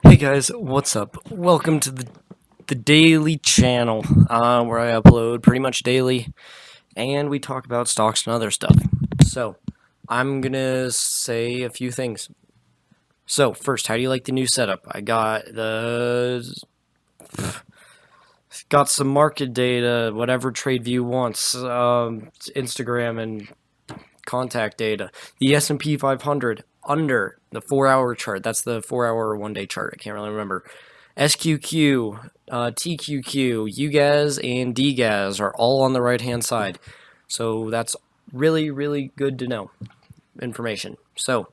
Hey guys, what's up? Welcome to the daily channel, where I upload pretty much daily, and we talk about stocks and other stuff. So, I'm gonna say a few things. So, first, how do you like the new setup? I got some market data, whatever TradeView wants, Instagram and contact data. The S&P 500 under the 4-hour chart. That's the 4-hour or 1-day chart. I can't really remember. SQQ, TQQ, Ugaz, and Dgaz are all on the right-hand side. So that's really, really good to know information. So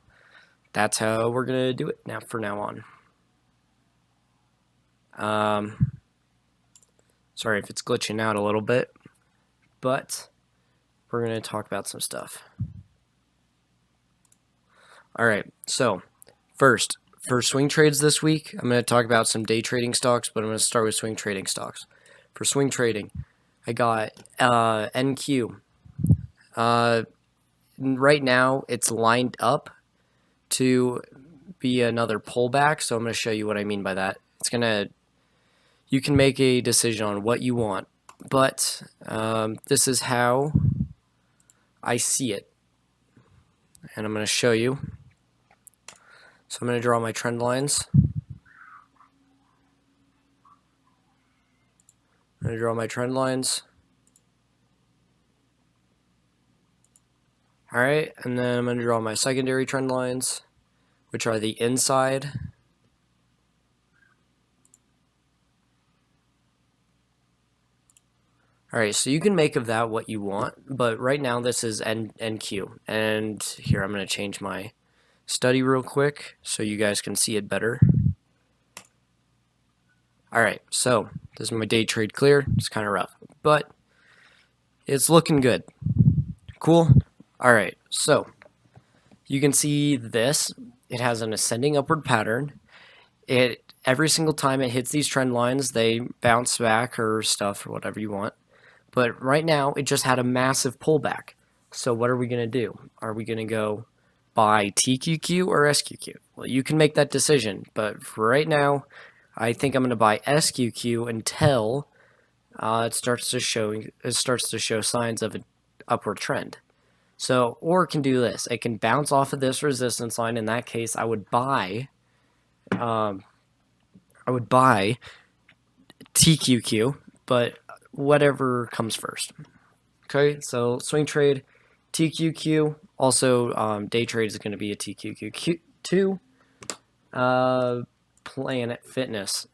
that's how we're going to do it now from now on. Sorry if it's glitching out a little bit, but we're going to talk about some stuff. All right, so first, for swing trades this week, I'm going to talk about some day trading stocks, but I'm going to start with swing trading stocks. For swing trading, I got NQ. Right now, it's lined up to be another pullback, so I'm going to show you what I mean by that. You can make a decision on what you want, but this is how I see it, and I'm going to show you. So I'm going to draw my trend lines. I'm going to draw my trend lines. Alright, and then I'm going to draw my secondary trend lines, which are the inside. Alright, so you can make of that what you want, but right now this is NQ. And here I'm going to change my study real quick so you guys can see it better. Alright, so this is my day trade clear. It's kind of rough, but it's looking good. Cool? Alright, so you can see this. It has an ascending upward pattern. Every single time it hits these trend lines, they bounce back or stuff or whatever you want. But right now, it just had a massive pullback. So what are we going to do? Are we going to go buy TQQ or SQQ? Well, you can make that decision. But for right now, I think I'm going to buy SQQ until it starts to show signs of an upward trend. So, or it can do this. It can bounce off of this resistance line. In that case, I would buy TQQ, but whatever comes first. Okay, so swing trade, TQQ. Also, day trade is going to be a TQQ2. Planet Fitness.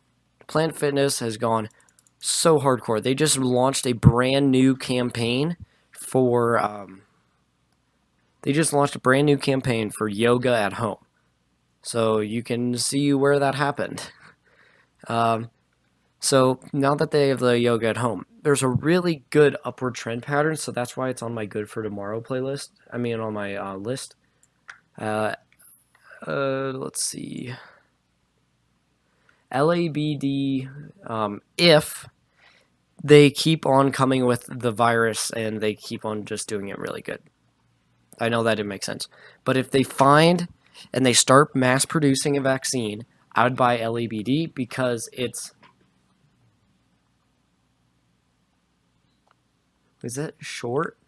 Planet Fitness has gone so hardcore. They just launched a brand new campaign for yoga at home. So you can see where that happened. So now that they have the yoga at home, there's a really good upward trend pattern. So that's why it's on my good for tomorrow playlist. I mean, on my list. Let's see. LABD, if they keep on coming with the virus and they keep on just doing it really good. I know that didn't make sense. But if they find and they start mass producing a vaccine, I would buy LABD because it's... Is that short?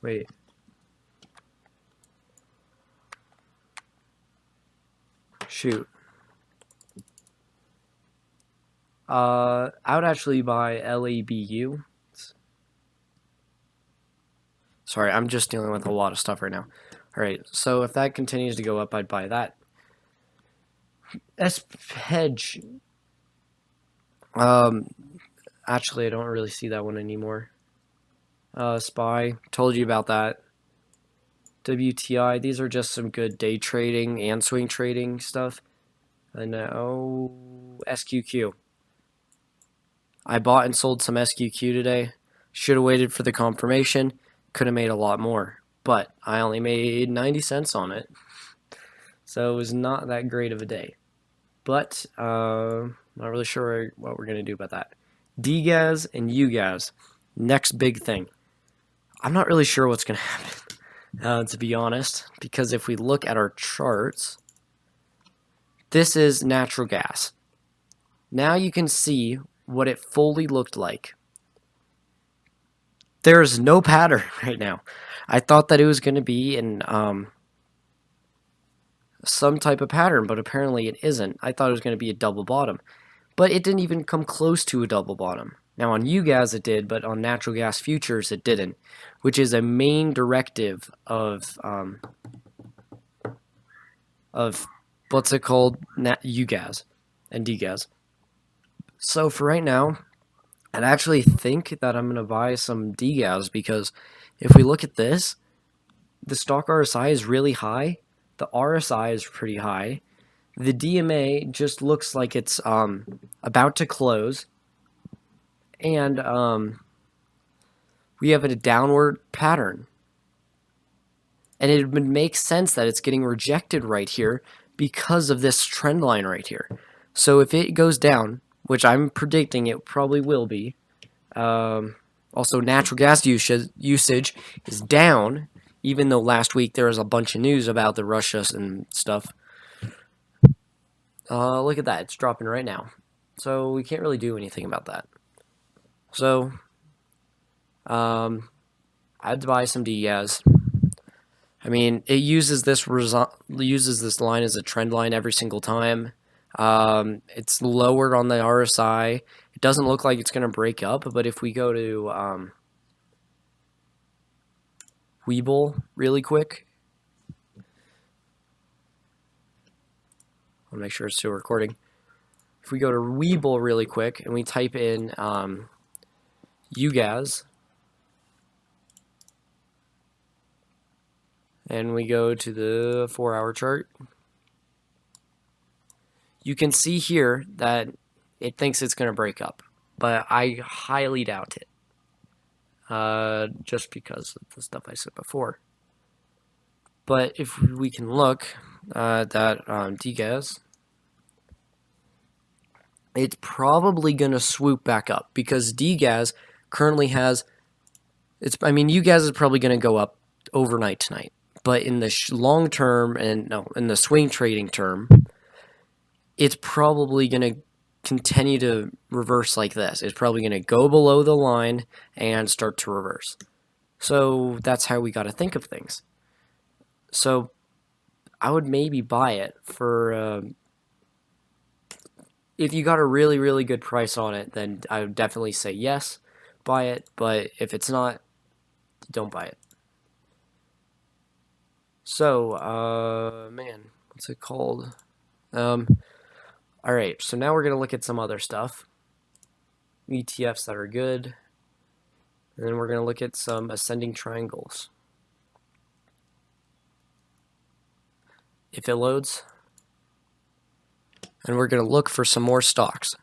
Wait. Shoot. I would actually buy LABU. Sorry, I'm just dealing with a lot of stuff right now. Alright, so if that continues to go up, I'd buy that. hedge. Actually, I don't really see that one anymore. SPY, told you about that. WTI, these are just some good day trading and swing trading stuff. And now, SQQ. I bought and sold some SQQ today. Should have waited for the confirmation. Could have made a lot more. But I only made 90 cents on it. So it was not that great of a day. But not really sure what we're going to do about that. Dgaz and Ugaz. Next big thing. I'm not really sure what's going to happen. to be honest, because if we look at our charts, this is natural gas. Now you can see what it fully looked like. There's no pattern right now. I thought that it was going to be in some type of pattern, but apparently it isn't. I thought it was going to be a double bottom, but it didn't even come close to a double bottom. Now on Ugaz it did, but on natural gas futures it didn't, which is a main directive of what's it called, Ugaz and Dgaz. So for right now, I'd actually think that I'm gonna buy some Dgaz, because if we look at this, the stock RSI is really high, the RSI is pretty high, the DMA just looks like it's about to close, and we have a downward pattern. And it would make sense that it's getting rejected right here because of this trend line right here. So if it goes down, which I'm predicting it probably will be, also natural gas usage is down, even though last week there was a bunch of news about the Russia and stuff. Look at that, it's dropping right now. So we can't really do anything about that. So, I had to buy some Dgaz. I mean, it uses this line as a trend line every single time. It's lowered on the RSI. It doesn't look like it's going to break up, but if we go to Webull really quick, I'll make sure it's still recording. If we go to Webull really quick and we type in Ugaz, and we go to the 4-hour chart, you can see here that it thinks it's going to break up, but I highly doubt it, just because of the stuff I said before. But if we can look at that Dgaz, it's probably going to swoop back up, because Dgaz currently has, Ugaz is probably going to go up overnight tonight. But in the long term, in the swing trading term, it's probably going to continue to reverse like this. It's probably going to go below the line and start to reverse. So that's how we got to think of things. So I would maybe buy it for, if you got a really, really good price on it, then I would definitely say yes, buy it. But if it's not, don't buy it. So, man, what's it called? Alright, so now we're going to look at some other stuff. ETFs that are good. And then we're going to look at some ascending triangles. If it loads. And we're going to look for some more stocks.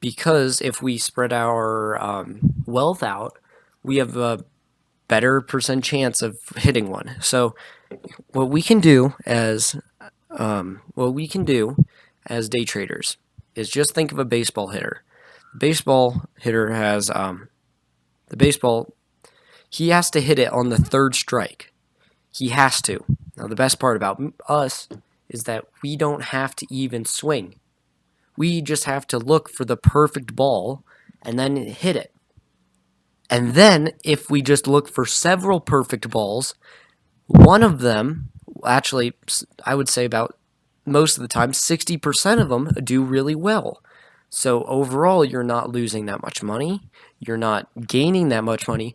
Because if we spread our wealth out, we have a better percent chance of hitting one. So what we can do as day traders is just think of a baseball hitter. The baseball hitter has he has to hit it on the third strike. He has to. Now the best part about us is that we don't have to even swing. We just have to look for the perfect ball and then hit it. And then if we just look for several perfect balls, one of them, actually I would say about most of the time, 60% of them do really well. So overall, you're not losing that much money. You're not gaining that much money,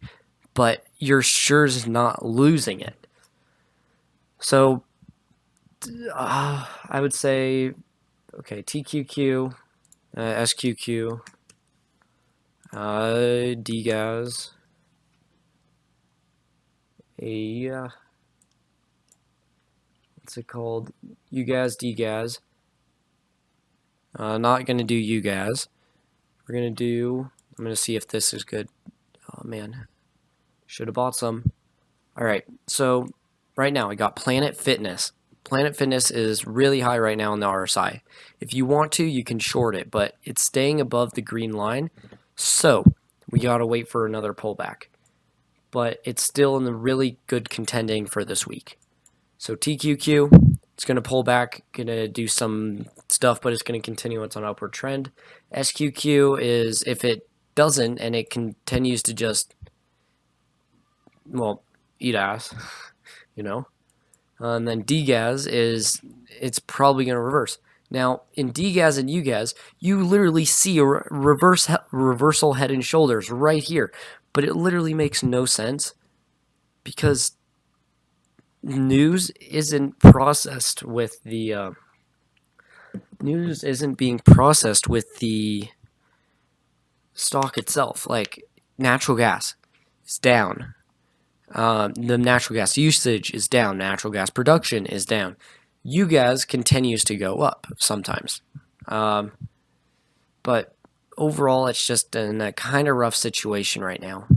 but you're sure as not losing it. So I would say, okay, TQQ, SQQ, Dgaz, what's it called? Ugaz, Dgaz. Not gonna do Ugaz. We're gonna do. I'm gonna see if this is good. Oh man, should have bought some. All right, so right now I got Planet Fitness. Planet Fitness is really high right now in the RSI. If you want to, you can short it, but it's staying above the green line, so we gotta wait for another pullback. but it's still in the really good contending for this week. So TQQ, it's going to pull back, going to do some stuff, but it's going to continue its on upward trend. SQQ is, if it doesn't and it continues to just, well, eat ass, you know. And then Dgaz is, it's probably going to reverse. Now, in Dgaz and Ugaz, you literally see a reversal head and shoulders right here, but it literally makes no sense because news isn't processed with the news isn't being processed with the stock itself. Like natural gas is down. The natural gas usage is down. Natural gas production is down. Ugaz continues to go up sometimes. But overall, it's just in a kind of rough situation right now.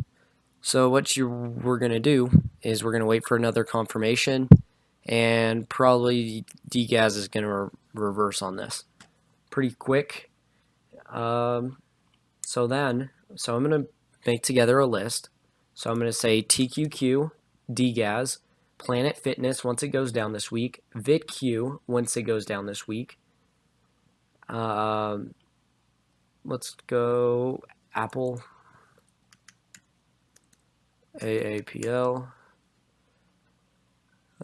So what we're going to do is we're going to wait for another confirmation, and probably Dgaz is going to reverse on this pretty quick. So I'm going to make together a list. So I'm going to say TQQ, Dgaz, Planet Fitness once it goes down this week, VitQ once it goes down this week. Let's go Apple, AAPL.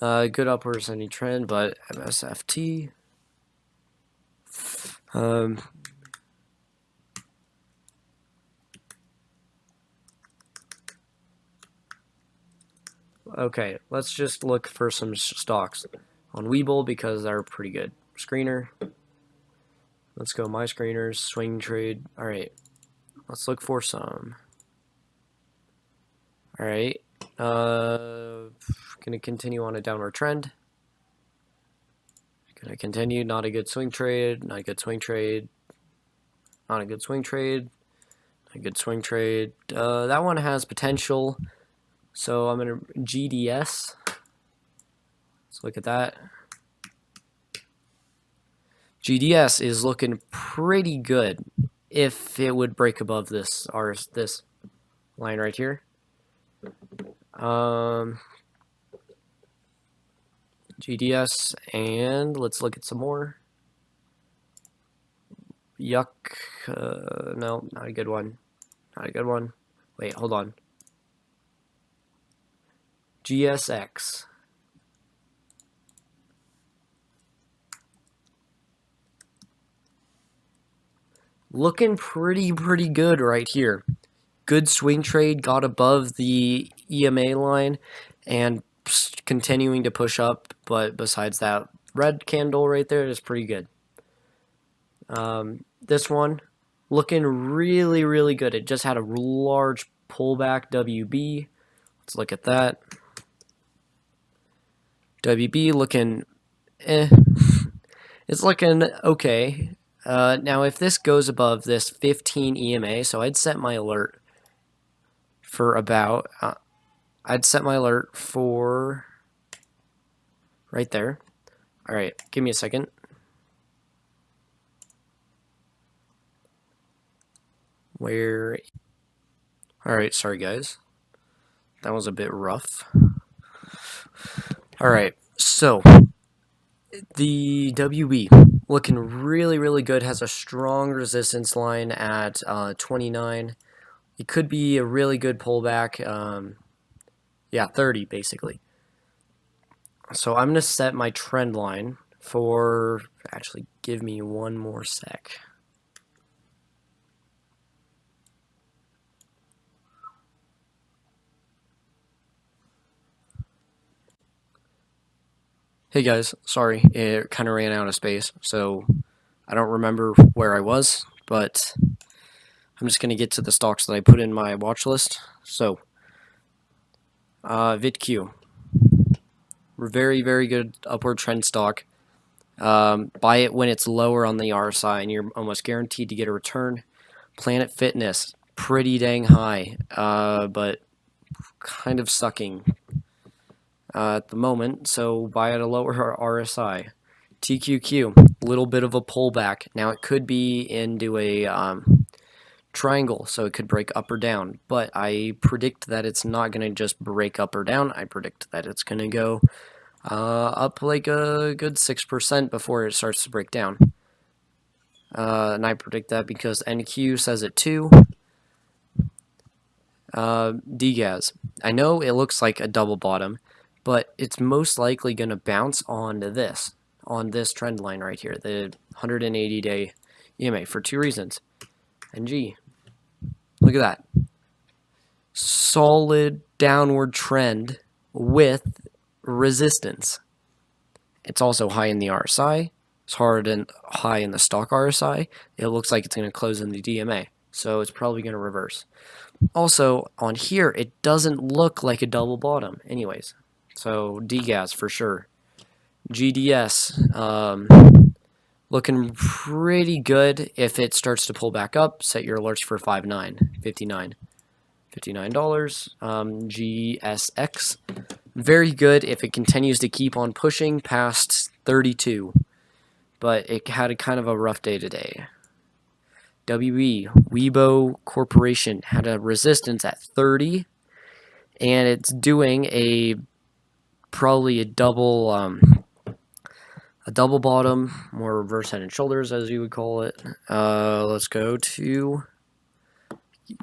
Good upward ascending trend, but MSFT. Okay, let's just look for some stocks on Webull because they're pretty good. Screener. Let's go my screeners, swing trade. All right, let's look for some. All right, gonna continue on a downward trend. Gonna continue, not a good swing trade, not a good swing trade, not a good swing trade, not a good swing trade. That one has potential. So I'm going to GDS. Let's look at that. GDS is looking pretty good if it would break above this line right here. GDS, and let's look at some more. Yuck. No, not a good one. Not a good one. Wait, hold on. GSX. Looking pretty good right here. Good swing trade, got above the EMA line and continuing to push up, but besides that red candle right there is pretty good. This one looking really good. It just had a large pullback WB. Let's look at that. WB looking it's looking okay. Now if this goes above this 15 EMA, so I'd set my alert for about I'd set my alert for right there. All right, give me a second. Where? All right, sorry guys. That was a bit rough. All right, so the WB looking really good, has a strong resistance line at 29. It could be a really good pullback. Yeah, 30 basically. So I'm gonna set my trend line for, actually give me one more sec. Hey guys, sorry, it kind of ran out of space, so I don't remember where I was, but I'm just going to get to the stocks that I put in my watch list. So, VitQ, very good upward trend stock. Buy it when it's lower on the RSI, and you're almost guaranteed to get a return. Planet Fitness, pretty dang high, but kind of sucking at the moment, so buy at a lower RSI. TQQ, little bit of a pullback. Now it could be into a triangle, so it could break up or down, but I predict that it's not going to just break up or down. I predict that it's going to go up like a good 6% before it starts to break down. And I predict that because NQ says it too. Dgaz. I know it looks like a double bottom, but it's most likely going to bounce on this trend line right here, the 180-day EMA, for two reasons. And gee, look at that. Solid downward trend with resistance. It's also high in the RSI. It's high in the stock RSI. It looks like it's going to close in the DMA, so it's probably going to reverse. Also, on here, it doesn't look like a double bottom anyways. So, Dgaz for sure. GDS, looking pretty good. If it starts to pull back up, set your alerts for $59. GSX, very good if it continues to keep on pushing past 32. But it had a kind of a rough day today. Weibo Corporation had a resistance at 30, and it's doing probably a double bottom, more reverse head and shoulders as you would call it. Let's go to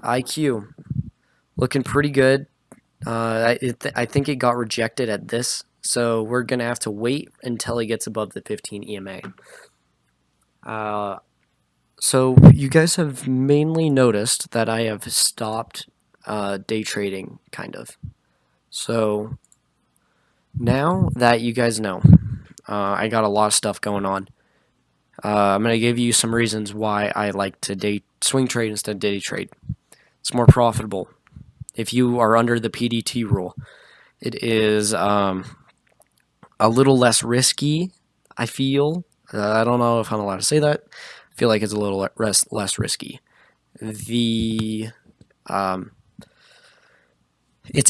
IQ, looking pretty good. I think it got rejected at this, so we're gonna have to wait until it gets above the 15 EMA. So you guys have mainly noticed that I have stopped day trading, kind of. So now that you guys know, I got a lot of stuff going on. I'm going to give you some reasons why I like to swing trade instead of day trade. It's more profitable if you are under the PDT rule. It is a little less risky, I feel. I don't know if I'm allowed to say that. I feel like it's a little less risky. It's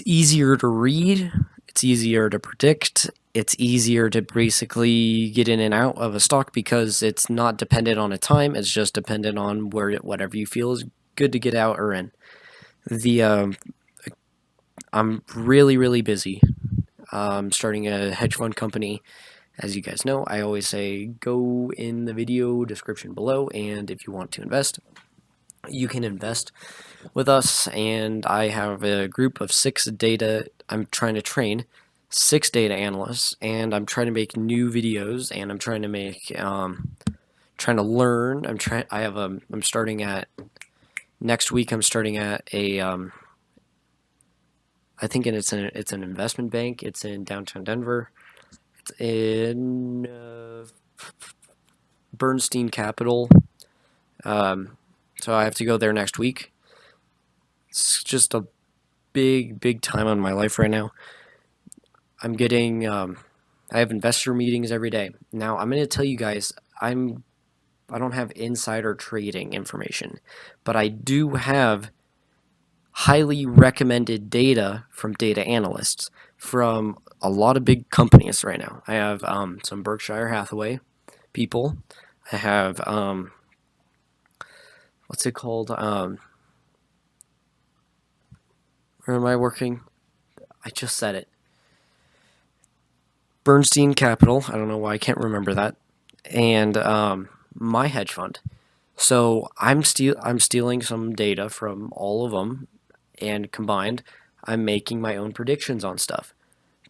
easier to read. It's easier to predict. It's easier to basically get in and out of a stock because it's not dependent on a time. It's just dependent on whatever you feel is good to get out or in. I'm really busy. Starting a hedge fund company. As you guys know, I always say go in the video description below, and if you want to invest, you can invest with us. And I have a group of I'm trying to train 6 data analysts, and I'm trying to make new videos, and I'm trying to learn. I'm starting at next week. I'm starting at I think it's an investment bank. It's in downtown Denver. It's in Bernstein Capital. So I have to go there next week. It's just a big time on my life right now. I'm getting I have investor meetings every day. Now I'm going to tell you guys I don't have insider trading information, but I do have highly recommended data from data analysts from a lot of big companies right now. I have some Berkshire Hathaway people. I have what's it called? Where am I working? I just said it. Bernstein Capital. I don't know why I can't remember that. And my hedge fund. So I'm stealing some data from all of them, and combined, I'm making my own predictions on stuff.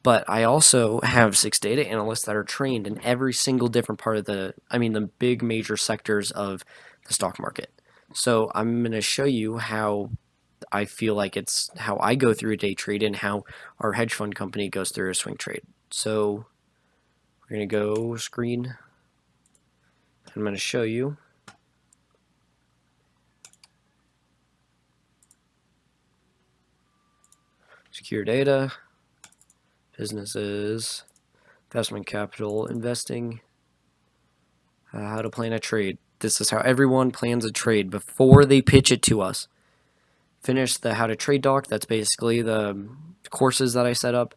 But I also have 6 data analysts that are trained in every single different part of the big major sectors of the stock market. So I'm going to show you how I feel like it's how I go through a day trade and how our hedge fund company goes through a swing trade. So we're going to go screen. I'm going to show you. Secure data, businesses, investment capital, investing, how to plan a trade. This is how everyone plans a trade before they pitch it to us. Finish the how to trade doc. That's basically the courses that I set up.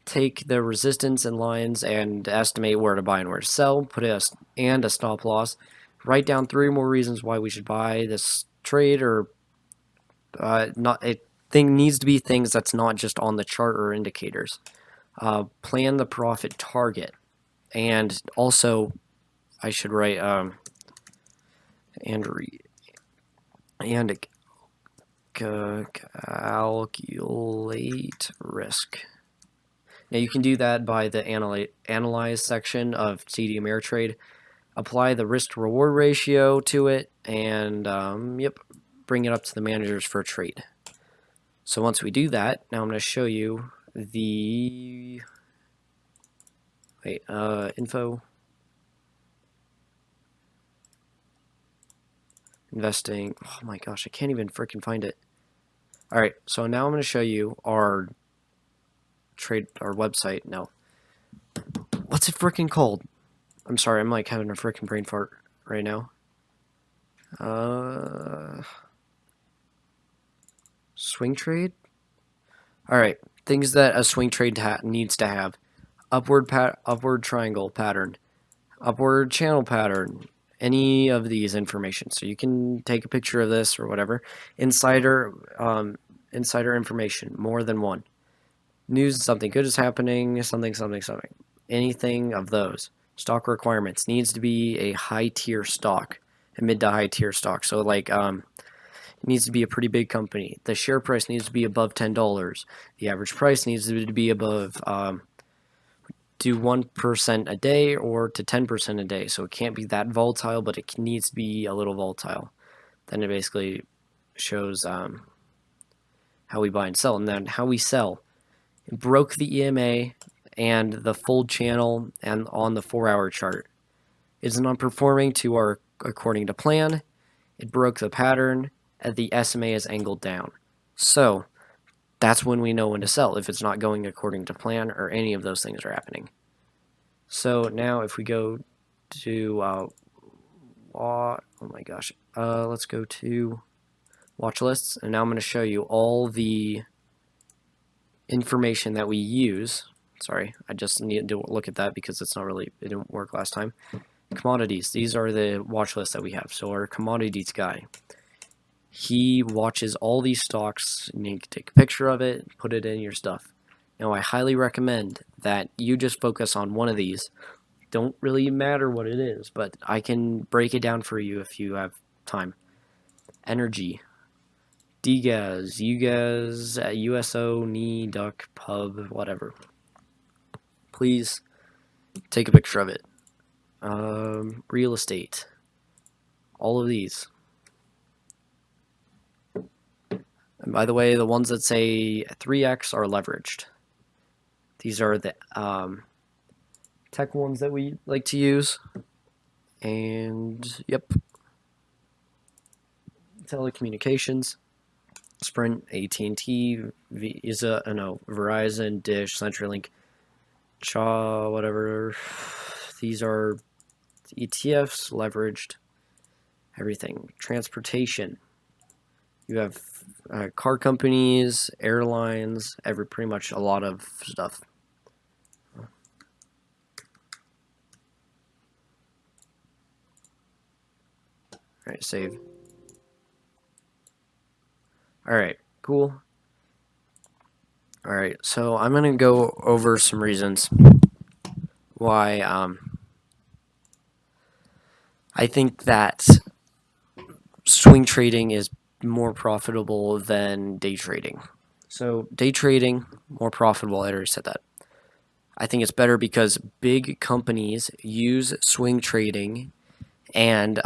Take the resistance and lines and estimate where to buy and where to sell. Put a stop loss. Write down 3 more reasons why we should buy this trade, or not it thing needs to be things that's not just on the chart or indicators. Plan the profit target, and also I should write and calculate risk. Now you can do that by the analyze section of TD Ameritrade. Apply the risk to reward ratio to it, and bring it up to the managers for a trade. So once we do that, now I'm going to show you the info, investing. Oh my gosh, I can't even freaking find it. All right, so now I'm going to show you our website. No, what's it freaking called? I'm sorry, I'm like having a freaking brain fart right now. Swing trade. All right, things that a swing trade needs to have: upward triangle pattern, upward channel pattern, any of these information. So you can take a picture of this or whatever. Insider information, more than one. News, something good is happening, something. Anything of those. Stock requirements, needs to be a high tier stock, a mid to high tier stock. So like it needs to be a pretty big company. The share price needs to be above $10. The average price needs to be above to 1% a day or to 10% a day. So it can't be that volatile, but it needs to be a little volatile. Then it basically shows how we buy and sell. And then how we sell. It broke the EMA and the fold channel and on the 4-hour chart. It's not performing according to plan. It broke the pattern and the SMA is angled down. So that's when we know when to sell, if it's not going according to plan or any of those things are happening. So now if we go to let's go to watch lists, and now I'm going to show you all the information that we use. Sorry, I just need to look at that because it didn't work last time. Commodities, these are the watch lists that we have. So our commodities guy, he watches all these stocks, and you can take a picture of it, put it in your stuff. Now I highly recommend that you just focus on one of these. Don't really matter what it is, but I can break it down for you if you have time. Energy, Dgaz, Ugaz, USO, NE, Duck, Pub, whatever. Please take a picture of it. Real estate, all of these. And by the way, the ones that say 3x are leveraged. These are the tech ones that we like to use. And yep, telecommunications, Sprint, AT&T, Visa, Verizon, Dish, CenturyLink, whatever. These are ETFs, leveraged, everything. Transportation. You have car companies, airlines, pretty much a lot of stuff. Alright, save. Alright, cool. Alright, so I'm going to go over some reasons why I think that swing trading is more profitable than day trading. So day trading, more profitable, I already said that. I think it's better because big companies use swing trading and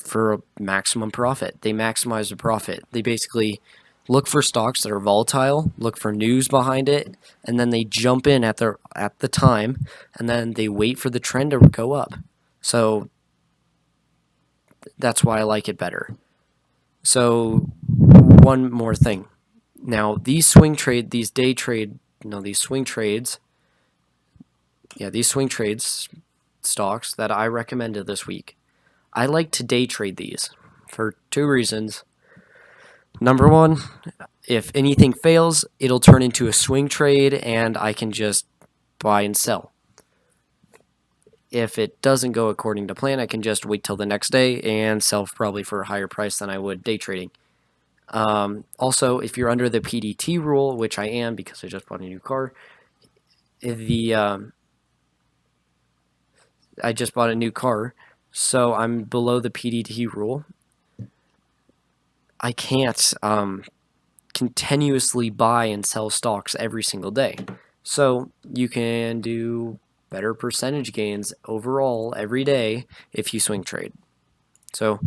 for maximum profit. They maximize the profit. They basically look for stocks that are volatile, look for news behind it, and then they jump in at the time, and then they wait for the trend to go up. So that's why I like it better. So one more thing. Now these swing trades stocks that I recommended this week, I like to day trade these for 2 reasons. Number one, if anything fails, it'll turn into a swing trade and I can just buy and sell. if it doesn't go according to plan, I can just wait till the next day and sell probably for a higher price than I would day trading. Also, if you're under the PDT rule, which I am because I just bought a new car, I just bought a new car, so I'm below the PDT rule. I can't continuously buy and sell stocks every single day. So you can do better percentage gains overall every day if you swing trade. So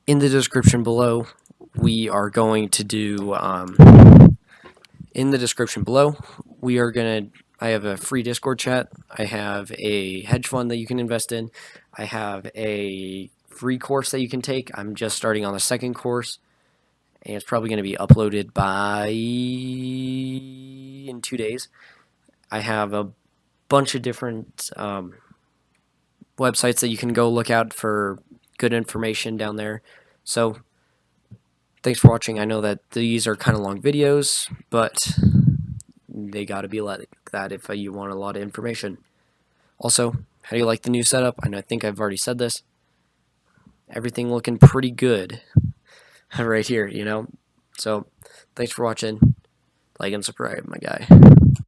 in the description below, we are going to do, in the description below, we are going to, I have a free Discord chat. I have a hedge fund that you can invest in. I have a free course that you can take. I'm just starting on the second course, and it's probably going to be uploaded in 2 days. I have a bunch of different websites that you can go look out for good information down there. So thanks for watching. I know that these are kind of long videos, but they got to be like that if you want a lot of information. Also, how do you like the new setup? I think I've already said this. Everything looking pretty good right here, you know? So, thanks for watching. Like and subscribe, my guy.